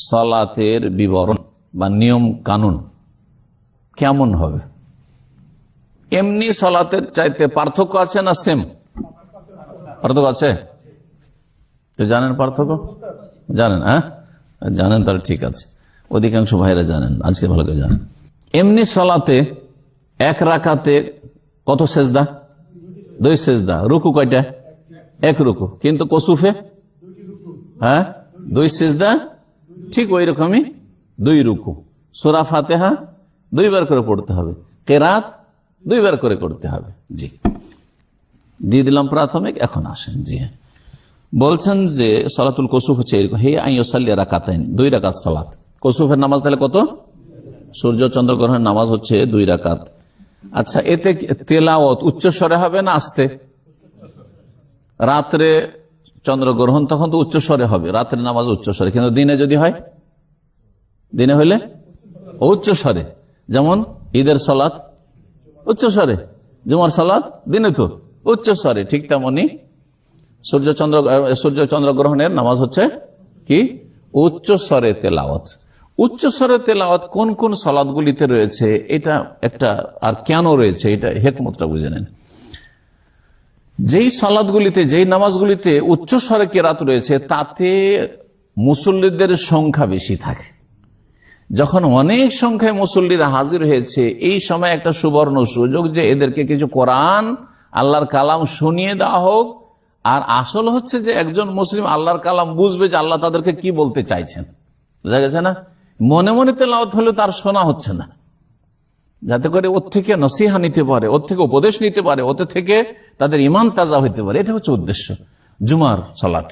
সালাতের বিবরণ বা নিয়ম কানুন কেমন হবে? এমনি সালাতের চাইতে পার্থক্য আছে না সেম? পার্থক্য আছে? জানেন পার্থক্য? জানেন? হ্যাঁ জানেন, তাহলে ঠিক আছে। অধিকাংশ ভাইরা জানেন, আজকে ভালো করে জানেন। এমনি সালাতে এক রাকাতে কত সেজদা? 2 সেজদা। রুকু কয়টা? 1 রুকু। কিন্তু কুসুফে 2 সেজদা, ঠিক ওই রকমই 2 রুকু। সূরা ফাতিহা 2 বার করে পড়তে হবে, কিরাত 2 বার করে করতে হবে। জি, দিয়ে দিলাম প্রাথমিক। এখন আসেন, জি হ্যাঁ, বলছেন যে সালাতুল কুসুফ হচ্ছে এরকম, হে আইয়ুসাল্লি রাকাতাইন, 2 রাকাত সালাত। কুসুফের নামাজ তাহলে কত? সূর্য চন্দ্রগ্রহণের নামাজ হচ্ছে 2 রাকাত। আচ্ছা, এতে তেলাওয়াত উচ্চ স্বরে হবে না আস্তে? রাত্রে চন্দ্রগ্রহণ তখন তো উচ্চ স্বরে হবে, রাত্রে নামাজ উচ্চ স্বরে, কিন্তু দিনে যদি হয়, দিনে হইলে উচ্চ স্বরে। যেমন ঈদের সালাত উচ্চ স্বরে, জুমার সালাত দিনে তো উচ্চ স্বরে, ঠিক তেমনি সূর্য চন্দ্রগ্রহণের নামাজ হচ্ছে কি? উচ্চ স্বরে তেলাওয়াত। উচ্চ স্বরে তেলাওয়াত কোন কোন সালাতগুলিতে রয়েছে এটা একটা, আর কেন রয়েছে এটা হিকমতটা বুঝে নেন। যেই সালাতগুলিতে, যেই নামাজগুলিতে উচ্চ স্বরে কেরাত রয়েছে তাতে মুসল্লিদের সংখ্যা বেশি থাকে। যখন অনেক সংখ্যায় মুসল্লিরা হাজির হয়েছে, এই সময় একটা সুবর্ণ সুযোগ যে এদেরকে কিছু কোরআন, আল্লাহর কালাম শুনিয়ে দেওয়া হোক। আর আসল হচ্ছে যে একজন মুসলিম আল্লাহর কালাম বুঝবে যে আল্লাহ তাদেরকে কি বলতে চাইছেন, বুঝা গেছে না? মনে মনে তেলাওয়াত হলে তার শোনা হচ্ছে না, যাতে করে ওর থেকে নসিহা নিতে পারে, ওর থেকে উপদেশ নিতে পারে, ওতে থেকে তাদের ইমান তাজা হইতে পারে। এটা হচ্ছে উদ্দেশ্য। জুমার সালাত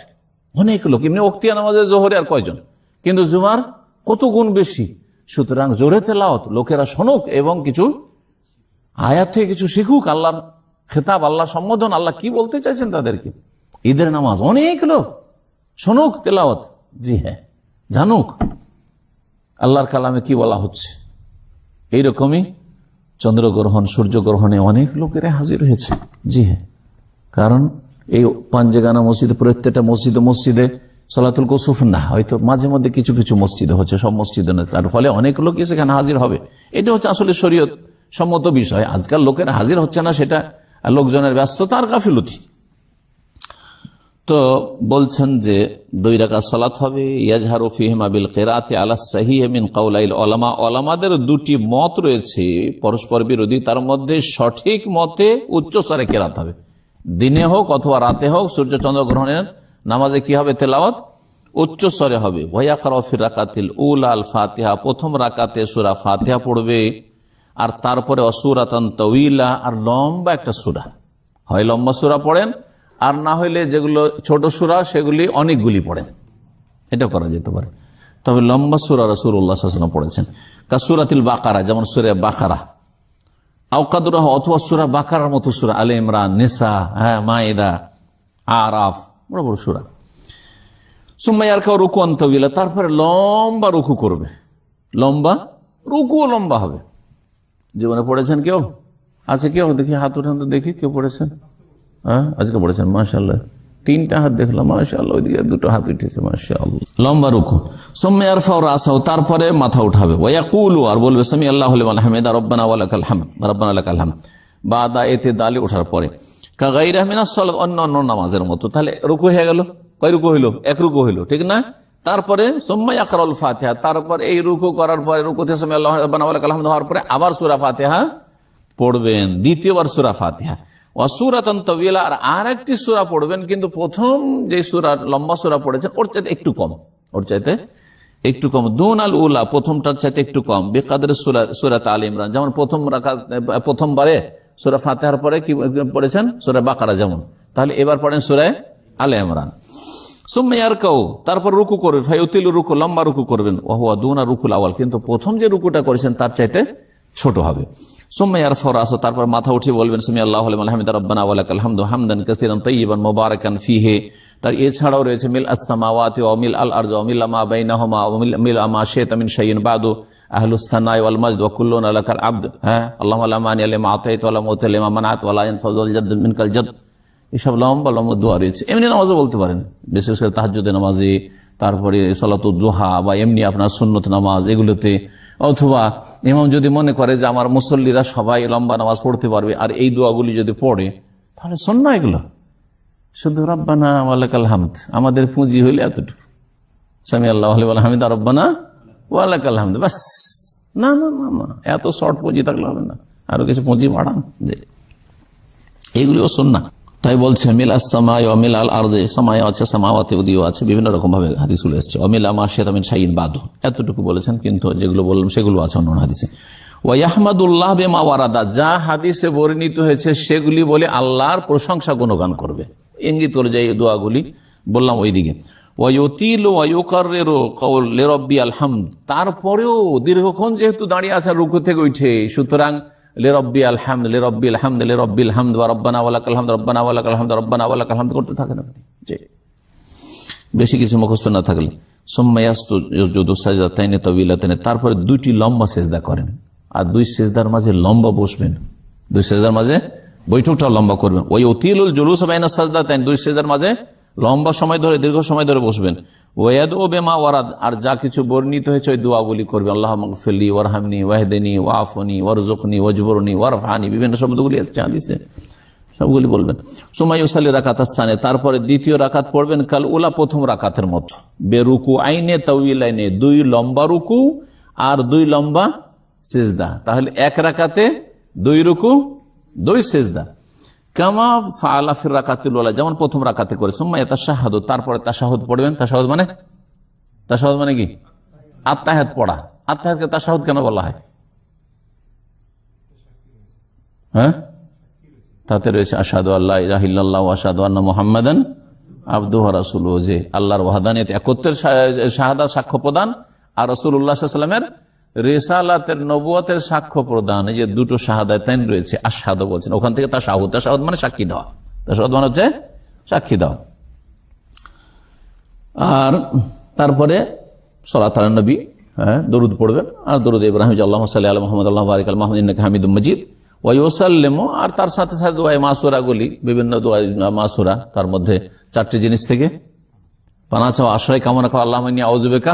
অনেক লোক, এমনি ওক্তিয়া নামাজে জোহরে আর কয়জন, কিন্তু জুমার কত গুণ বেশি। সুতরাং জোরে তেলাওয়াত লোকেরা শোনুক এবং কিছু আয়াত থেকে কিছু শিখুক, আল্লাহর খেতাব, আল্লাহ সম্বোধন, আল্লাহ কি বলতে চাইছেন তাদেরকে। ঈদের নামাজ অনেক লোক শোনুক তেলাওয়াত, জি হ্যাঁ, জানুক আল্লাহর কালামে কি বলা হচ্ছে। এইরকমই চন্দ্রগ্রহণ, সূর্যগ্রহণে অনেক লোকেরা হাজির হয়েছে, জি হ্যাঁ। কারণ এই পাঞ্জেগানা মসজিদে, প্রত্যেকটা মসজিদে সালাতুল কুসুফ না, হয়তো মাঝে মধ্যে কিছু কিছু মসজিদে হচ্ছে, সব মসজিদে না, তার ফলে অনেক লোক সেখানে হাজির হবে। এটা হচ্ছে আসলে শরীয়ত সম্মত বিষয়। আজকাল লোকেরা হাজির হচ্ছে না, সেটা লোকজনের ব্যস্ততা আর গাফিলতি। তো বলছেন যে 2 রাকাত সালাত হবে। ইয়াজহারু ফীহিমা বিল কিরাআতি আলা সাহিহ মিন কাওলাইল উলামা। উলামাদের 2টি মত রয়েছে পরস্পর বিরোধী, তার মধ্যে সঠিক মতে উচ্চ স্বরে কিরাত হবে, দিনে হোক অথবা রাতে হোক। সূর্য চন্দ্রগ্রহণের নামাজে কি হবে? তেলাওয়াত উচ্চ স্বরে হবে। ওয়া ইয়াকরাউ ফি রাকাতিল উলা আল ফাতিহা, প্রথম রাকাতে সূরা ফাতিহা পড়বে, আর তারপরে অসূরাতান তাওয়িলা, আর লম্বা একটা সূরা, হয় লম্বা সূরা পড়েন, আর না হইলে যেগুলো ছোট সূরা সেগুলি অনেকগুলি পড়েন, এটা করা যেতে পারে। তবে লম্বা সূরা রাসূলুল্লাহ সাল্লাল্লাহু আলাইহি ওয়াসাল্লাম পড়েছেন, কাসূরাতিল বাকারা, যেমন সূরা বাকারা, আওকাদুরাহ, অথবা সূরা বাকারার মতো সূরা, আলে ইমরান, নিসা, মায়েদা, আরাফ, বড় বড় সূরা। সুম্মা ইয়ারকাউ রুকুআন তাওয়িলা, তারপরে লম্বা রুকু করবে, লম্বা রুকুও লম্বা হবে। জীবনে পড়েছেন কেউ? আছে কেউ? দেখি হাত উঠান তো দেখি, কেউ পড়েছেন? আজকে পড়েছেন, মাশাআল্লাহ, 3টা হাত দেখলাম, মাশাআল্লাহ, ওইদিকে 2টো হাত উঠেছে, মাশাআল্লাহ। লম্বা রুকু। সুম্মা ইয়ারফাউ রাসাহু, তারপরে মাথা উঠাবে। ওয়া ইয়াকুলু, আর বলবে সামি আল্লাহু লিমান হামিদা রব্বানা ওয়া লাকাল হামদ, রব্বানা লাকাল হামদ, বাদা ইতিদালি, ওঠার পরে। কাগাইরিহা মিনাস সালাত, অন্য নামাজের মতো। তাহলে রুকু হয়ে গেল, কয় রুকু হইল? 1 রুকু হইল, ঠিক না? তারপরে সুম্মা ইয়াকরাউল ফাতিহা, তারপর এই রুকু করার পরে, রুকুতে সামি আল্লাহু রব্বানা ওয়া লাকাল হামদ হওয়ার পরে আবার সূরা ফাতিহা পড়বেন, দ্বিতীয়বার সূরা ফাতিহা। ওয়াসূরাতান তাওয়িলা, আর একটি সূরা পড়বেন, কিন্তু প্রথম যে সূরা লম্বা সূরা পড়েছেন ওর চাইতে একটু কম, ওর চাইতে একটু কম। দুন আল উলা, প্রথমটার চাইতে একটু কম। বিকাদরে সূরাত আলে ইমরান, যেমন প্রথমবারে সূরা ফাতিহার পরে কি পড়েছেন? সূরা বাকারা যেমন, তাহলে এবার পড়েন সূরা আলে ইমরান। সুম্মা ইয়ারকাউ, তারপর রুকু করবেন, ফায়ুতিলু রুকু, লম্বা রুকু করবেন। ওয়া হুয়া দুনা রুকুল আওয়াল, কিন্তু প্রথম যে রুকুটা করেছেন তার চাইতে ছোট হবে। সুম্মা ইয়ারফাউ রাসাহু, তারপর মাথা উঠিয়ে বলবেন সামি আল্লাহু লিমান হামিদা রব্বানা ওয়া লাকাল হামদু হামদান কাসীরান তাইয়িবান মুবারাকান ফীহি। তার এছাড়াও রয়েছে মিল আস-সামাওয়াতি ওয়া মিল আল আরদি ওয়া মিল মা বাইনাহুমা ওয়া মিল মা শাইতা মিন শাইইন বাদু আহলুস সানাই ওয়াল মাজদ ওয়া কুল্লুনা লাকাল আবদ। আল্লাহুম্মা লা মানিয়া লিমা আতাইতা ওয়া লা মুতিয়া লিমা মানাত ওয়া লা ইয়ানফাউযুল জাদ মিনকাল জাদ। এসব লম্বা লম্বা দোয়া রয়েছে, এমনি নামাজও বলতে পারেন, বিশেষ করে তাহাজ্জুদের নামাজে, তারপরে সালাতুল জোহা বা এমনি আপনার সুন্নত নামাজ এগুলোতে, অথবা ইমাম যদি মনে করে যে আমার মুসল্লিরা সবাই লম্বা নামাজ পড়তে পারবে আর এই দোয়াগুলি যদি পড়ে, তাহলে সুন্নাহ এগুলো। শুধু রব্বানা ওয়া লাকাল হামদ, আমাদের পুঁজি হইলে এতটুকু, সামি আল্লাহু লিমান হামিদা রব্বানা ওয়া লাকাল হামদ, বাস। না না না না, এত শর্ট পুঁজি থাকলে হবে না, আরো কিছু পুঁজি বাড়ান, যে এগুলিও সুন্নাহ। তাই বলছে মিল আসসামাই ওয়া মিল আল আরদে, সামাই আছে সামাওয়াতে উদিও আছে, বিভিন্ন রকম ভাবে হাদিসগুলো এসেছে। অমিল আমা শেতামিন শাইইন বাদু, এতটুকু বলেছেন, কিন্তু যেগুলো বললাম সেগুলো আছে অন্য হাদিসে। ওয়া ইয়াহমাদুল্লাহ বিমা ওয়ারাদা, যা হাদিসে বর্ণিত হয়েছে সেগুলি বলে আল্লাহর প্রশংসা গুণগান করবে, ইঙ্গিত করে যে দোয়াগুলি বললাম ওইদিকে। ওয়া ইউতিলু ওয়া ইউকাররিরু কওল লিরাব্বিল হামদ, তারপরেও দীর্ঘক্ষণ যেহেতু দাঁড়িয়ে আছে রুকু থেকে উঠে, সুতরাং লিরাব্বিল হামদ লিরাব্বিল হামদ লিরাব্বিল হামদ ওয়া রব্বানা ওয়া লাকাল হামদ রব্বানা ওয়া লাকাল হামদ রব্বানা ওয়া লাকাল হামদ করতে থাকেন আপনি, যে বেশি কিছু মুখস্থ না থাকলে। সুম্মা ইয়াসজুদু সাজদাতাইনি তাওয়িলাতাইনি, তারপরে দুইটি লম্বা সিজদা করেন, আর দুই সিজদার মাঝে লম্বা বসবেন, দুই সিজদার মাঝে বৈঠকটা লম্বা করবেন। ওয়া ইউতিলুল জুলুস বাইনা সাজদাতাইন, দুই সিজদার মাঝে লম্বা সময় ধরে দীর্ঘ সময় ধরে বসবেন। ওয়াদউ বিমা ওয়ারাদ, আর যা কিছু বর্ণিত হয়েছে ওই দোয়াগুলি করবে, আল্লাহুম্মা গফিরলি ওয়ারহামনি ওয়াহদিনি ওয়াআফনি ওয়ারযুকনি ওয়াজবুরনি ওয়ারফানি, বিভিন্ন শব্দগুলি আছে হাদিসে, সবগুলি বলবেন। সুম্মা ইউসাল্লি রাকাতাস সানি, তারপরে দ্বিতীয় রাকাত পড়বেন কাল উলা, প্রথম রাকাতের মতো, বেরুকু আইনে তাওয়িলাইনে, দুই লম্বা রুকু আর দুই লম্বা সিজদা, তাহলে এক রাকাতে দুই রুকু দুই সিজদা। কামা ফাআলা ফির রাকাতিল উলা, যেমন প্রথম রাকাতে করে। সুম্মা ইয়াতাশাহাদু, তারপরে তাশাহুদ পড়বেন। তাশাহুদ মানে কি? আত্তাহিয়াত পড়া। আত্তাহিয়াতকে তাশাহুদ কেন বলা হয়? হ্যাঁ, তাতে রয়েছে আশহাদু আল্লা ইলাহা ইল্লাল্লাহ ওয়া আশহাদু আন্না মুহাম্মাদান আবদুহু ওয়া রাসূলুহু, যে আল্লাহর ওয়াহদানিয়ত, একত্বের শাহাদা, সাক্ষ্য প্রদান, আর রাসূলুল্লাহ সাল্লাল্লাহু আলাইহি ওয়াসাল্লামের রিসালাতের, নবুয়তের সাক্ষ্য প্রদান, এই যে দুটো শাহাদাতাইন রয়েছে, আশহাদু বলছেন, ওখান থেকে তাশাহুদ। তাশাহুদ মানে সাক্ষী দেওয়া, তাশাহুদ মানে হচ্ছে সাক্ষী দেওয়া। আর তারপরে সালাত আলা নবী, দরুদ পড়বেন, আর দরুদ ইব্রাহিম, আল্লাহুম্মা সাল্লি আলা মুহাম্মাদ আল্লাহু বারিক আলা মুহাম্মাদ ইন্নাকা হামিদুম মাজিদ। ওয়া ইউসাল্লিমু, আর তার সাথে সাথে দোয়া মাসুরাগুলি, বিভিন্ন দোয়া মাসুরা, তার মধ্যে চারটি জিনিস থেকে পানাহ চাওয়া, আশ্রয় কামনা করা, আল্লাহুম্মা ইন্নী আউযু বিকা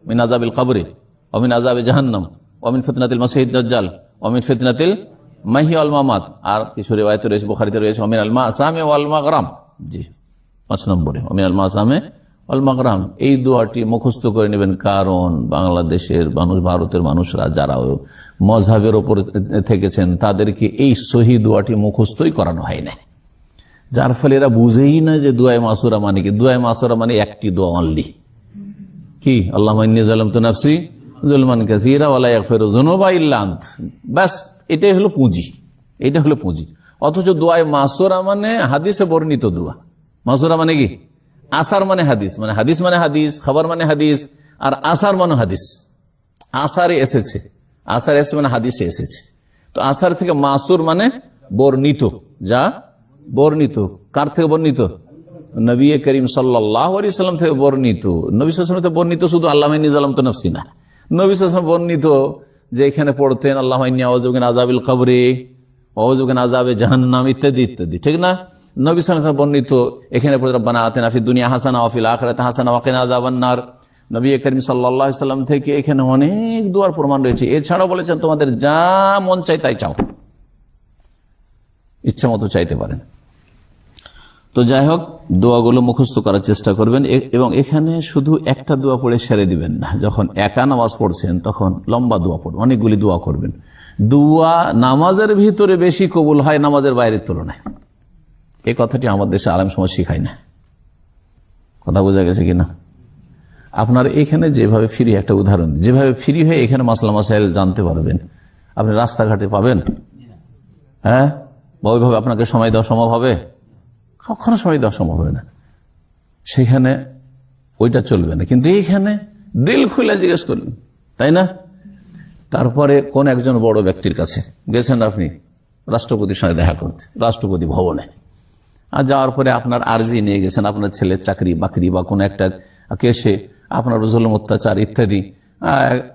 মিন আযাবিল কবরি ওয়া মিন আযাবি জাহান্নাম ওয়া মিন ফিতনাতিল মাসিহিদ দাজ্জাল ওয়া মিন ফিতনাতিল মাহইয়া ওয়াল মামাত। আর কিছু রিওয়ায়াতে রয়েছে, বুখারীতে রয়েছে, ওয়া মিনাল মাসামি ওয়াল মাগরাম, জি 5 নম্বরে ওয়া মিনাল মাসামি ওয়াল মাগরাম। এই দোয়াটি মুখস্থ করে নেবেন, কারণ বাংলাদেশের মানুষ, ভারতের মানুষরা যারা মযহাবের উপর থেকেছেন, তাদেরকে এই সহি দোয়াটি মুখস্থই করানো হয় না, যার ফলে এরা বুঝেই না যে দুআয়ে মাসুরা মানে কি। দুআয়ে মাসুরা মানে একটি দোয়া অনলি, কি আল্লাহুম্মা ইন্নী যালামতু নাফসি যুলমান কাসীরা ওয়া লা ইয়াগফিরু যুনুবা ইল্লা আনত, বাস এটাই হলো পুঁজি, এটা হলো পুঁজি। অথচ দুআয়ে মাসুরা মানে হাদিসে বর্ণিত দোয়া। মাসুরা মানে কি? আসার মানে হাদিস, মানে হাদিস মানে হাদিস, খবর মানে হাদিস, আর আসার মানে হাদিস। আসারে এসেছে, আসার এসেছে মানে হাদিসে এসেছে। তো আসার থেকে মাসুর মানে বর্ণিত, যা বর্ণিত। কার থেকে বর্ণিত? নবী করিম সাল্লাল্লাহু আলাইহি সাল্লাম থেকে বর্ণিত। নবী সাল্লাল্লাহু আলাইহি ওয়াসাল্লাম থেকে বর্ণিত শুধু আল্লাহুম্মা ইন্নী যালামতু নাফসি না, নবী সাল্লাল্লাহু আলাইহি ওয়াসাল্লাম বর্ণিত যে এখানে পড়তেন আল্লাহুম্মা ইন্নী আউযু বিকা মিন আযাবিল কবরি ওয়া আউযু বিকা মিন আযাবি জাহান্নাম, ইত্যাদি ইত্যাদি, ঠিক না? নবী সাল্লাল্লাহু আলাইহি ওয়াসাল্লাম বর্ণিত এখানে পড়ে রব্বানা আতিনা ফিদ দুনিয়া হাসানা ওয়া ফিল আখিরাতি হাসানা ওয়া কিনা আযাবান নার। নবী করিম সাল্লাল্লাহু আলাইহি সাল্লাম থেকে এখানে অনেক দোয়ার প্রমাণ রয়েছে। এছাড়াও বলেছেন তোমাদের যা মন চাই তাই চাও, ইচ্ছা মতো চাইতে পারেন। তো যাই হোক, দোয়াগুলো মুখস্থ করার চেষ্টা করবেন, এবং এখানে শুধু একটা দোয়া পড়ে সেরে দিবেন না। যখন একা নামাজ পড়ছেন তখন লম্বা দোয়া পড়বেন, অনেকগুলি দোয়া করবেন। দোয়া নামাজের ভিতরে বেশি কবুল হয় নামাজের বাইরের তুলনায়, এই কথাটি আমাদের দেশে আলেম সমাজ শিখায় না। কথা বোঝা গেছে কিনা? আপনার এখানে যেভাবে ফ্রি, একটা উদাহরণ, যেভাবে ফ্রি হয়ে এখানে মাসলা মাসাইল জানতে পারবেন, আপনি রাস্তাঘাটে পাবেন? হ্যাঁ, বা ওইভাবে আপনাকে সময় দেওয়া সম্ভব হবে? কখনো সময় দেওয়া সম্ভব হবে না। সেখানে ওইটা চলবে না, কিন্তু এইখানে দিল খুলে জিজ্ঞেস করলেন, তাই না? তারপরে কোন একজন বড় ব্যক্তির কাছে গেছেন আপনি রাষ্ট্রপতির সঙ্গে দেখা করতে, রাষ্ট্রপতি ভবনে, আর যাওয়ার পরে আপনার আর্জি নিয়ে গেছেন, আপনার ছেলের চাকরি বাকরি বা কোনো একটা কেসে আপনার জুলুম অত্যাচার ইত্যাদি,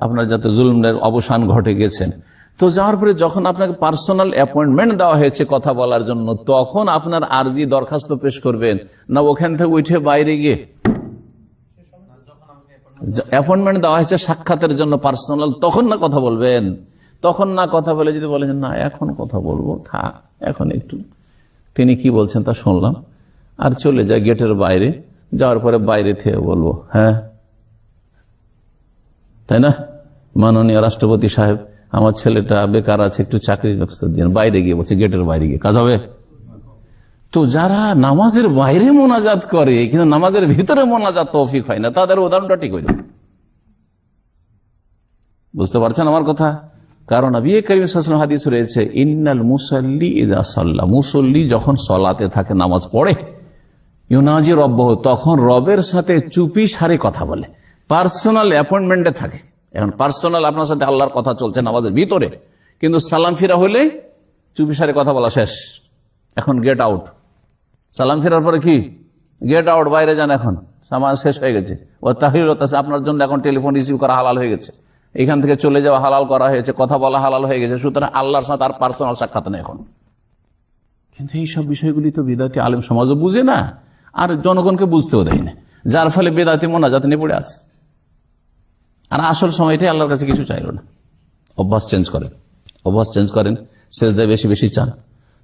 আপনার যাতে জুলুমের অবসান ঘটে গেছেন। তো যাওয়ার পরে যখন আপনাকে পার্সোনাল অ্যাপয়েন্টমেন্ট দেওয়া হয়েছে কথা বলার জন্য, তখন আপনার আর্জি দরখাস্ত পেশ করবেন, না ওখান থেকে উঠে বাইরে গিয়ে অ্যাপয়েন্টমেন্ট দেওয়া হয়েছে সাক্ষাতের জন্য পার্সোনাল, তখন না কথা বলবেন। তখন না কথা বলে যদি বলেন না এখন কথা বলবো, থাক এখন একটু তিনি কি বলছেন তা শুনলাম, আর চলে যায় গেটের বাইরে, যাওয়ার পরে বাইরে থেকে বলবো হ্যাঁ তাই না, মাননীয় রাষ্ট্রপতি সাহেব আমার ছেলেটা বেকার আছে, একটু চাকরির ব্যবস্থা দিন। বাইরে গিয়ে বলছে, গেটের বাইরে গিয়ে কাজ হবে? তো যারা নামাজের বাইরে মোনাজাত করে কিন্তু নামাজের ভিতরে মোনাজাত তৌফিক হয় না, তাদের উদাহরণটা ঠিক হইল। বুঝতে পারছেন আমার কথা? কারণ নবী করিম সাল্লাল্লাহু আলাইহি ওয়াসাল্লাম হাদিস রয়েছে, ইন্নাল মুসাল্লি ইযা সাল্লা, মুসল্লি যখন সলাতে থাকে, নামাজ পড়ে, ইউনাজি রব্বহু, তখন রবের সাথে চুপি সারে কথা বলে, পার্সোনাল অ্যাপয়েন্টমেন্টে থাকে। এখন পার্সোনাল আপনার সাথে আল্লাহর কথা চলছে নামাজের ভিতরে, কিন্তু সালাম ফিরা হলে চুপি সারে কথা বলা শেষ, এখন গেট আউট। সালাম ফেরার পরে কি গেট আউট, বাইরে যান, এখন সামান শেষ হয়ে গেছে। ও তাহির আপনার জন্য এখন টেলিফোন রিসিভ করা হালাল হয়ে গেছে, এখান থেকে চলে যাওয়া হালাল করা হয়েছে, কথা বলা হালাল হয়ে গেছে। সুতরাং আল্লাহর সাথে আর পার্সোনাল সাক্ষাৎ নেই এখন। কিন্তু এইসব বিষয়গুলি তো বিদাতি আলেম সমাজও বুঝে না, আর জনগণকে বুঝতেও দেয় না, যার ফলে বেদাতি মোনাজাত নিয়ে পড়ে আছে। আর আসল সময়টাই আল্লাহর কাছে কিছু চাইল না। অভ্যাস চেঞ্জ করেন, অভ্যাস চেঞ্জ করেন, সেজদায় বেশি বেশি চান,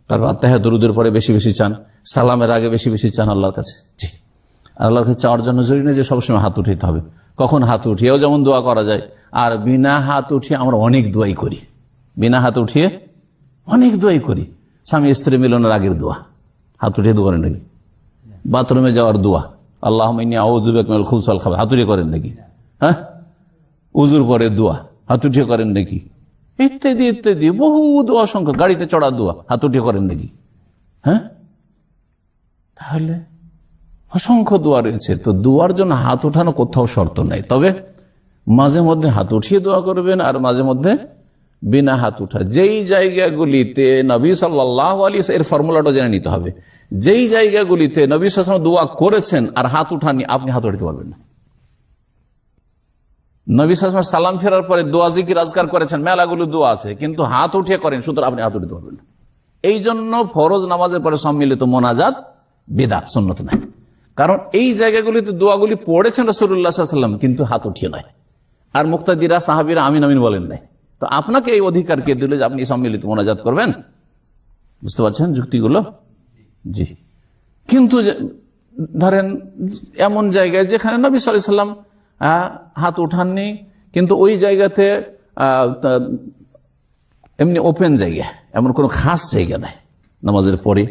তারপর আত্মাহিয়াত দুরুদের পরে বেশি বেশি চান, সালামের আগে বেশি বেশি চান আল্লাহর কাছে। জি, আল্লাহর কাছে চাওয়ার জন্য জরুরি না যে সবসময় হাত উঠাইতে হবে, কখন হাত উঠিয়েও যেমন দোয়া করা যায়, আর বিনা হাত উঠিয়ে আমরা অনেক দোয়াই করি, বিনা হাত উঠিয়ে অনেক দোয়াই করি। স্বামী স্ত্রী মিলনের আগের দোয়া হাত উঠিয়ে দোয়া করেন নাকি? বাথরুমে যাওয়ার দোয়া, আল্লাহুম্মা ইন্নী আউযু বিকা মিনাল খুবুসি ওয়াল খাবাইথ, হাত উঠিয়ে করেন নাকি? হ্যাঁ, উজুর পরে দোয়া হাত উঠিয়ে করেন নাকি? ইত্যাদি ইত্যাদি বহু দোয়া, অসংখ্য, গাড়িতে চড়ার দোয়া হাত উঠিয়ে করেন নাকি? হ্যাঁ, তাহলে অসংখ্য দোয়া রয়েছে। তো দোয়ার জন্য হাত উঠানো কোথাও শর্ত নাই, তবে মাঝে মধ্যে হাত উঠিয়ে দোয়া করবেন আর মাঝে মধ্যে বিনা হাত উঠা। যেই জায়গাগুলিতে নবী সাল্লাল্লাহু আলাইহি ওয়াসাল্লাম, এর ফর্মুলাটা জেনে নিতে হবে, যেই জায়গাগুলিতে নবী সাল্লাল্লাহু আলাইহি ওয়াসাল্লাম দোয়া করেছেন আর হাত উঠাননি, আপনি হাত উঠাতে পারবেন না। নবী সাল্লাল্লাহু আলাইহি ওয়াসাল্লাম সালাম ফেরার পরে দোয়া জিকির আজকার করেছেন, মেলাগুলো দোয়া আছে, কিন্তু হাত উঠিয়ে করেন, সুতরাং আপনি হাত উঠাতে পারবেন না। এই জন্য ফরজ নামাজের পরে সম্মিলিত মোনাজাত বিদআত, সুন্নত নাই। কারণ এই জায়গাগুলিতে দোয়াগুলি পড়েছেন রাসূলুল্লাহ সাল্লাল্লাহু আলাইহি ওয়াসাল্লাম, কিন্তু হাত উঠিয়ে নাই, আর মুক্তাদিরা সাহাবীরা আমিন আমিন বলেন নাই। তো আপনাকে এই অধিকার কে দিল যে আপনি সম্মিলিত মোনাজাত করবেন? বুঝতে পারছেন যুক্তিগুলো? জি। কিন্তু ধরেন এমন জায়গায় যেখানে নবী সাল্লাল্লাহু আলাইহি ওয়াসাল্লাম হাত উঠাননি, কিন্তু ওই জায়গাতে এমনি ওপেন জায়গা, এমন কোনো খাস জায়গা নাই নামাজের পরে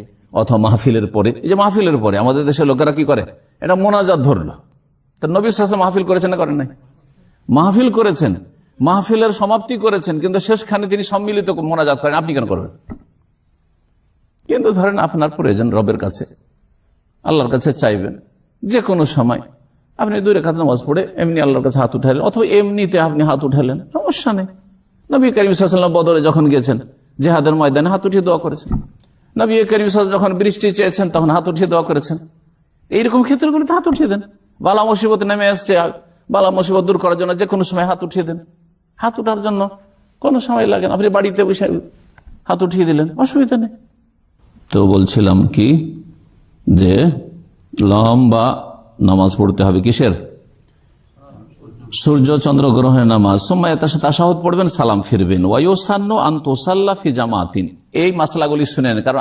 অথবা মাহফিলের পরে। এই যে মাহফিলের পরে আমাদের দেশের লোকেরা কি করে, এটা মোনাজাত ধরলো। তো নবী সাল্লাল্লাহু আলাইহি ওয়াসাল্লাম মাহফিল করেছেন না করেন নাই? মাহফিল করেছেন, মাহফিলের সমাপ্তি করেছেন, কিন্তু শেষখানে তিনি সম্মিলিত মোনাজাত করেন, আপনি কেন করবেন? কিন্তু ধরেন আপনার প্রয়োজন রবের কাছে, আল্লাহর কাছে চাইবেন, যে কোনো সময় আপনি 2 রাকাত নামাজ পড়ে এমনি আল্লাহর কাছে হাত উঠালেন, অথবা এমনিতে আপনি হাত উঠালেন, সমস্যা নেই। নবী করিম সাল্লাল্লাহু আলাইহি ওয়াসাল্লাম বদরে যখন গেছেন, জিহাদের ময়দানে হাত উঠিয়ে দোয়া করেছেন। নবী করিম সাল্লাল্লাহু আলাইহি ওয়াসাল্লাম যখন বৃষ্টি চেয়েছেন, তখন হাত উঠিয়ে দোয়া করেছেন। এইরকম ক্ষেত্রগুলিতে হাত উঠিয়ে দেন। বালা মুসিবত নেমে আসছে, বালা মুসিবত দূর করার জন্য যে কোনো সময় হাত উঠিয়ে দেন। হাত উঠার জন্য কোনো সময় লাগে না, আপনি বাড়িতে বসে হাত উঠিয়ে দিলেন, অসুবিধা নেই। তো বলছিলাম কি যে লম্বা নামাজ পড়তে হবে কিসের? সূর্য চন্দ্র গ্রহণের নামাজ। সময় তার সাথে তাশাহুদ পড়বেন, সালাম ফিরবেন। ওয়ায়ুসান্নু আন তুসাল্লা ফি জামাতিন। এই মাসলাগুলি শুনেন, কারণ